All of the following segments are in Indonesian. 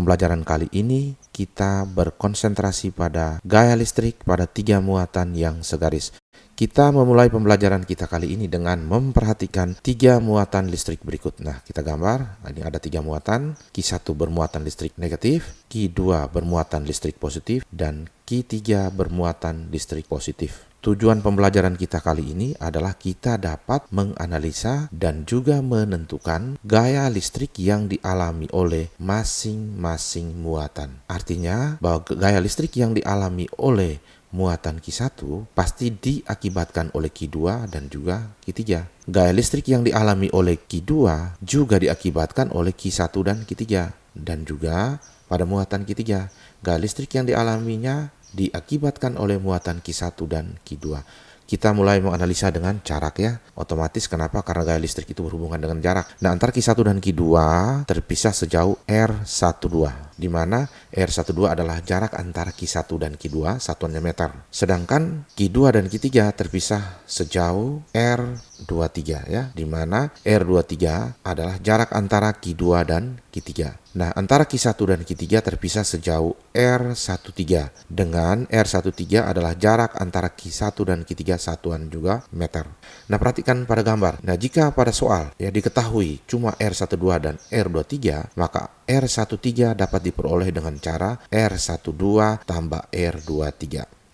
pembelajaran kali ini kita berkonsentrasi pada gaya listrik pada 3 muatan yang segaris. Kita memulai pembelajaran kita kali ini dengan memperhatikan 3 muatan listrik berikut. Nah, kita gambar, ini ada 3 muatan. Q1 bermuatan listrik negatif, Q2 bermuatan listrik positif, dan Q3 bermuatan listrik positif. Tujuan pembelajaran kita kali ini adalah kita dapat menganalisa dan juga menentukan gaya listrik yang dialami oleh masing-masing muatan. Artinya bahwa gaya listrik yang dialami oleh muatan Q1 pasti diakibatkan oleh Q2 dan juga Q3. Gaya listrik yang dialami oleh Q2 juga diakibatkan oleh Q1 dan Q3. Dan juga pada muatan Q3, gaya listrik yang dialaminya diakibatkan oleh muatan Q1 dan Q2. Kita mulai menganalisa dengan jarak ya. Otomatis kenapa? Karena gaya listrik itu berhubungan dengan jarak. Nah, antara Q1 dan Q2 terpisah sejauh R12, di mana R12 adalah jarak antara Q1 dan Q2, satuannya meter. Sedangkan Q2 dan Q3 terpisah sejauh R23 ya, di mana R23 adalah jarak antara Q2 dan Q3. Nah, antara Q1 dan Q3 terpisah sejauh R13, dengan R13 adalah jarak antara Q1 dan Q3, satuan juga meter. Nah, perhatikan pada gambar. Nah, jika pada soal ya diketahui cuma R12 dan R23, maka R13 dapat diperoleh dengan cara R12 tambah R23.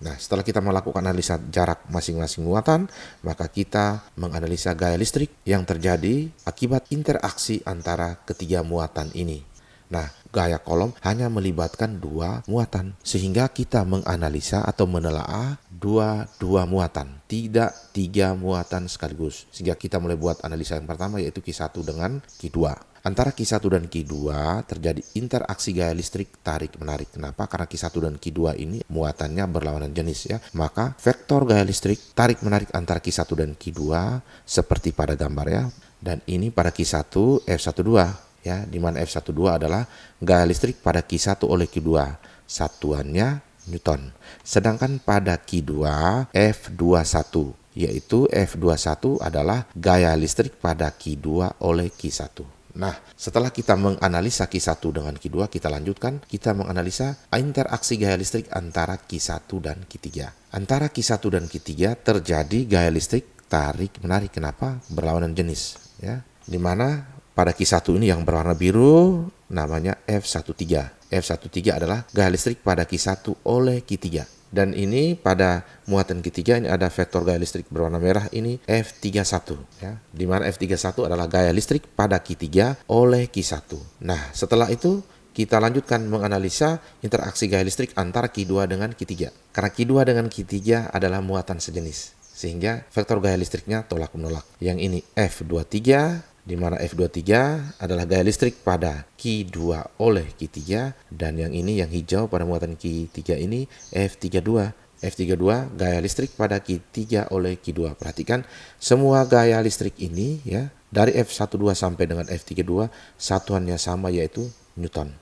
Nah, setelah kita melakukan analisa jarak masing-masing muatan, maka kita menganalisa gaya listrik yang terjadi akibat interaksi antara ketiga muatan ini. Nah, gaya kolom hanya melibatkan 2 muatan, sehingga kita menganalisa atau menelaah dua muatan, tidak 3 muatan sekaligus. Sehingga kita mulai buat analisa yang pertama, yaitu Q1 dengan Q2. Antara Q1 dan Q2 terjadi interaksi gaya listrik tarik-menarik. Kenapa? Karena Q1 dan Q2 ini muatannya berlawanan jenis ya. Maka vektor gaya listrik tarik-menarik antara Q1 dan Q2 seperti pada gambar ya. Dan ini pada Q1 F12 ya, di mana F12 adalah gaya listrik pada Q1 oleh Q2. Satuannya Newton. Sedangkan pada Q2 F21, yaitu F21 adalah gaya listrik pada Q2 oleh Q1. Nah, setelah kita menganalisa Q1 dengan Q2, kita lanjutkan, kita menganalisa interaksi gaya listrik antara Q1 dan Q3. Antara Q1 dan Q3 terjadi gaya listrik tarik-menarik. Kenapa? Berlawanan jenis ya. Di mana pada Q1 ini yang berwarna biru namanya F13. F13 adalah gaya listrik pada Q1 oleh Q3. Dan ini pada muatan Q3 ini ada vektor gaya listrik berwarna merah, ini F31 ya. Di mana F31 adalah gaya listrik pada Q3 oleh Q1. Nah, setelah itu kita lanjutkan menganalisa interaksi gaya listrik antara Q2 dengan Q3. Karena Q2 dengan Q3 adalah muatan sejenis, sehingga vektor gaya listriknya tolak-menolak. Yang ini F23, di mana F23 adalah gaya listrik pada Q2 oleh Q3, dan yang ini yang hijau pada muatan Q3 ini F32. F32 gaya listrik pada Q3 oleh Q2. Perhatikan semua gaya listrik ini ya, dari F12 sampai dengan F32 satuannya sama, yaitu Newton.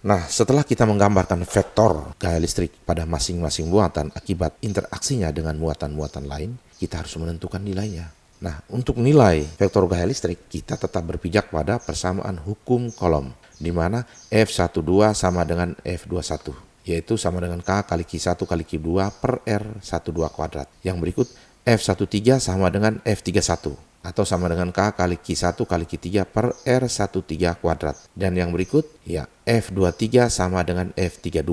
Nah, setelah kita menggambarkan vektor gaya listrik pada masing-masing muatan akibat interaksinya dengan muatan-muatan lain, kita harus menentukan nilainya. Nah, untuk nilai vektor gaya listrik, kita tetap berpijak pada persamaan hukum kolom, di mana F12 sama dengan F21, yaitu sama dengan K kali Q1 kali Q2 per R12 kuadrat. Yang berikut, F13 sama dengan F31, atau sama dengan K kali Q1 kali Q3 per R13 kuadrat. Dan yang berikut, ya F23 sama dengan F32,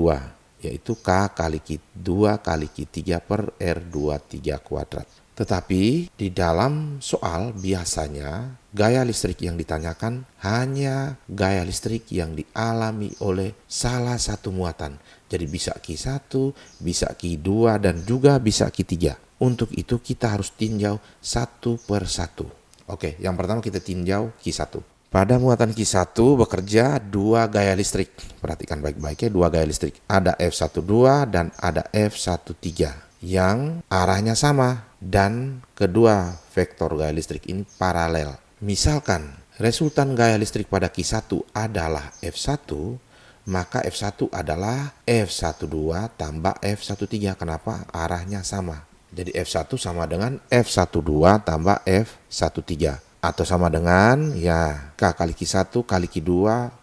yaitu K kali Q2 kali Q3 per R23 kuadrat. Tetapi di dalam soal biasanya gaya listrik yang ditanyakan hanya gaya listrik yang dialami oleh salah satu muatan. Jadi bisa Q1, bisa Q2, dan juga bisa Q3. Untuk itu kita harus tinjau satu per satu. Oke, yang pertama kita tinjau Q1. Pada muatan Q1 bekerja 2 gaya listrik. Perhatikan baik-baik ya, 2 gaya listrik. Ada F12 dan ada F13 yang arahnya sama, dan kedua vektor gaya listrik ini paralel. Misalkan resultan gaya listrik pada Q1 adalah F1, maka F1 adalah F12 tambah F13. Kenapa? Arahnya sama. Jadi F1 sama dengan F12 tambah F13. Atau sama dengan ya K kali Q1 kali Q2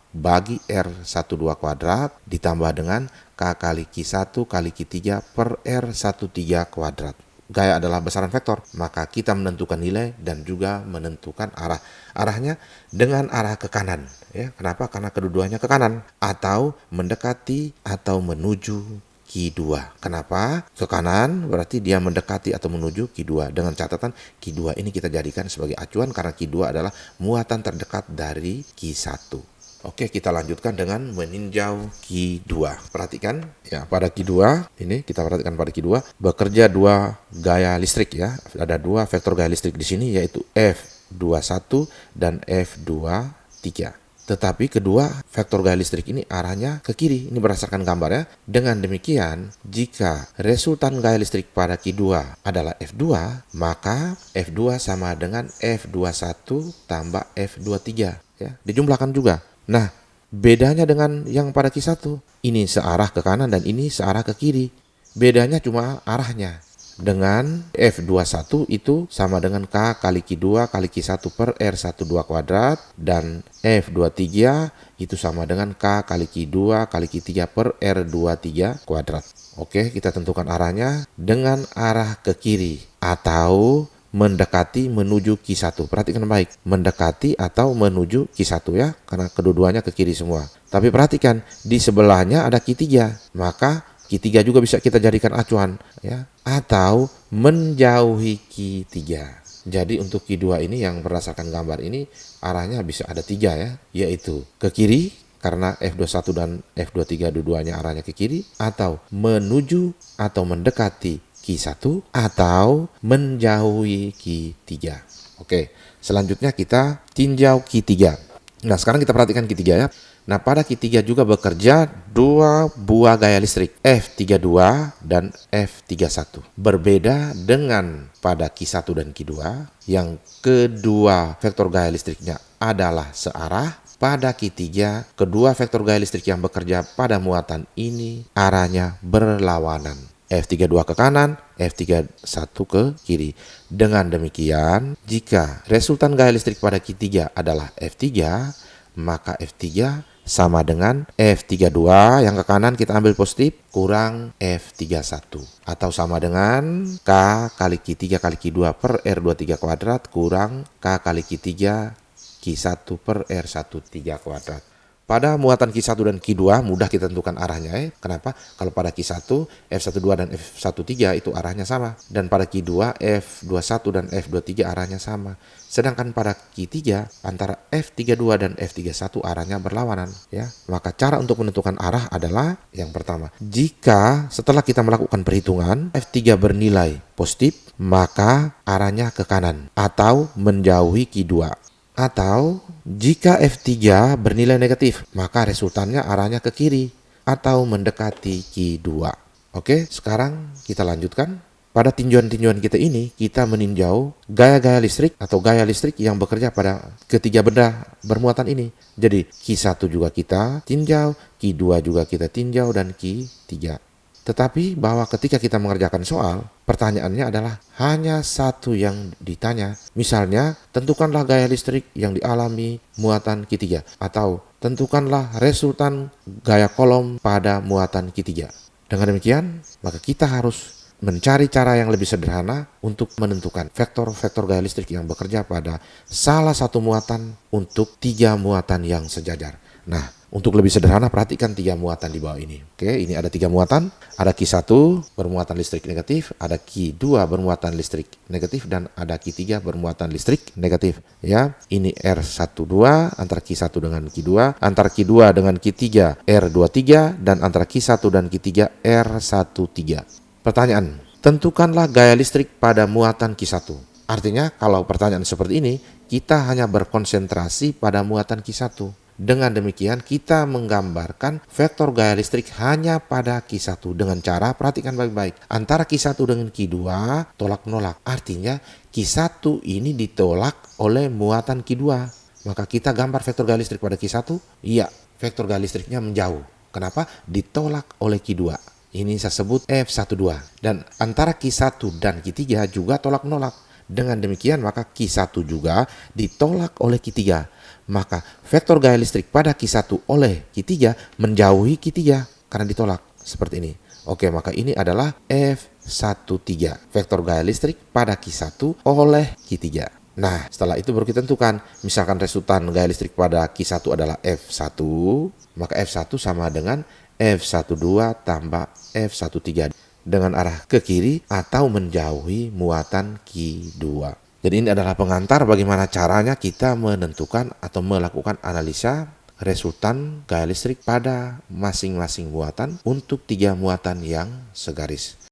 bagi R12 kuadrat ditambah dengan K kali Q1 kali Q3 per R13 kuadrat. Gaya adalah besaran vektor, maka kita menentukan nilai dan juga menentukan arah. Arahnya dengan arah ke kanan. Ya, kenapa? Karena kedua-duanya ke kanan. Atau mendekati atau menuju Q2. Kenapa? Ke kanan berarti dia mendekati atau menuju Q2. Dengan catatan Q2 ini kita jadikan sebagai acuan karena Q2 adalah muatan terdekat dari Q1. Oke, kita lanjutkan dengan meninjau Q2. Perhatikan ya, pada Q2 ini kita perhatikan pada Q2 bekerja dua gaya listrik ya. Ada dua vektor gaya listrik di sini yaitu F21 dan F23. Tetapi kedua vektor gaya listrik ini arahnya ke kiri. Ini berdasarkan gambar ya. Dengan demikian, jika resultan gaya listrik pada Q2 adalah F2, maka F2 sama dengan F21 tambah F23 ya. Dijumlahkan juga. Nah, bedanya dengan yang pada Q1, ini searah ke kanan dan ini searah ke kiri. Bedanya cuma arahnya. Dengan F21 itu sama dengan K kali Q2 kali Q1 per R12 kuadrat. Dan F23 itu sama dengan K kali Q2 kali Q3 per R23 kuadrat. Oke, kita tentukan arahnya dengan arah ke kiri atau mendekati menuju Q1. Perhatikan baik, mendekati atau menuju Q1 ya, karena kedua-duanya ke kiri semua. Tapi perhatikan, di sebelahnya ada Q3, maka Q3 juga bisa kita jadikan acuan ya, atau menjauhi Q3. Jadi untuk Q2 ini yang berdasarkan gambar ini arahnya bisa ada 3 ya, yaitu ke kiri karena F21 dan F23 dua-duanya arahnya ke kiri, atau menuju atau mendekati Q1 atau menjauhi Q3. Oke, selanjutnya kita tinjau Q3. Nah, sekarang kita perhatikan Q3 ya. Nah, pada Q3 juga bekerja dua buah gaya listrik F32 dan F31. Berbeda dengan pada Q1 dan Q2 yang kedua vektor gaya listriknya adalah searah. Pada Q3, kedua vektor gaya listrik yang bekerja pada muatan ini arahnya berlawanan. F32 ke kanan, F31 ke kiri. Dengan demikian, jika resultan gaya listrik pada Q3 adalah F3, maka F3 sama dengan F32 yang ke kanan kita ambil positif kurang F31. Atau sama dengan K kali Q3 kali Q2 per R23 kuadrat kurang K kali Q3 Q1 per R13 kuadrat. Pada muatan Q1 dan Q2 mudah kita tentukan arahnya ya. Kenapa? Kalau pada Q1 F12 dan F13 itu arahnya sama, dan pada Q2 F21 dan F23 arahnya sama. Sedangkan pada Q3 antara F32 dan F31 arahnya berlawanan ya. Maka cara untuk menentukan arah adalah yang pertama, jika setelah kita melakukan perhitungan F3 bernilai positif, maka arahnya ke kanan atau menjauhi Q2. Atau jika F3 bernilai negatif, maka resultannya arahnya ke kiri atau mendekati Q2. Oke, sekarang kita lanjutkan. Pada tinjauan-tinjauan kita ini, kita meninjau gaya-gaya listrik atau gaya listrik yang bekerja pada ketiga benda bermuatan ini. Jadi Q1 juga kita tinjau, Q2 juga kita tinjau, dan Q3. Tetapi bahwa ketika kita mengerjakan soal, pertanyaannya adalah hanya satu yang ditanya. Misalnya, tentukanlah gaya listrik yang dialami muatan Q3. Atau tentukanlah resultan gaya kolom pada muatan Q3. Dengan demikian, maka kita harus mencari cara yang lebih sederhana untuk menentukan vektor-vektor gaya listrik yang bekerja pada salah satu muatan untuk 3 muatan yang sejajar. Nah, untuk lebih sederhana, perhatikan 3 muatan di bawah ini. Oke, ini ada 3 muatan. Ada Q1 bermuatan listrik negatif, ada Q2 bermuatan listrik negatif, dan ada Q3 bermuatan listrik negatif. Ya, ini R12 antara Q1 dengan Q2, antara Q2 dengan Q3 R23, dan antara Q1 dan Q3 R13. Pertanyaan, tentukanlah gaya listrik pada muatan Q1. Artinya, kalau pertanyaan seperti ini, kita hanya berkonsentrasi pada muatan Q1. Dengan demikian kita menggambarkan vektor gaya listrik hanya pada Q1 dengan cara, perhatikan baik-baik, antara Q1 dengan Q2 tolak-menolak. Artinya Q1 ini ditolak oleh muatan Q2. Maka kita gambar vektor gaya listrik pada Q1, iya, vektor gaya listriknya menjauh. Kenapa? Ditolak oleh Q2. Ini saya sebut F12. Dan antara Q1 dan Q3 juga tolak-menolak. Dengan demikian maka Q1 juga ditolak oleh Q3. maka vektor gaya listrik pada Q1 oleh Q3 menjauhi Q3 karena ditolak seperti ini. Oke, maka ini adalah F13, vektor gaya listrik pada Q1 oleh Q3. Nah, setelah itu baru kita tentukan, misalkan resultan gaya listrik pada Q1 adalah F1, maka F1 sama dengan F12 tambah F13 dengan arah ke kiri atau menjauhi muatan Q2. Jadi ini adalah pengantar bagaimana caranya kita menentukan atau melakukan analisa resultan gaya listrik pada masing-masing muatan untuk 3 muatan yang segaris.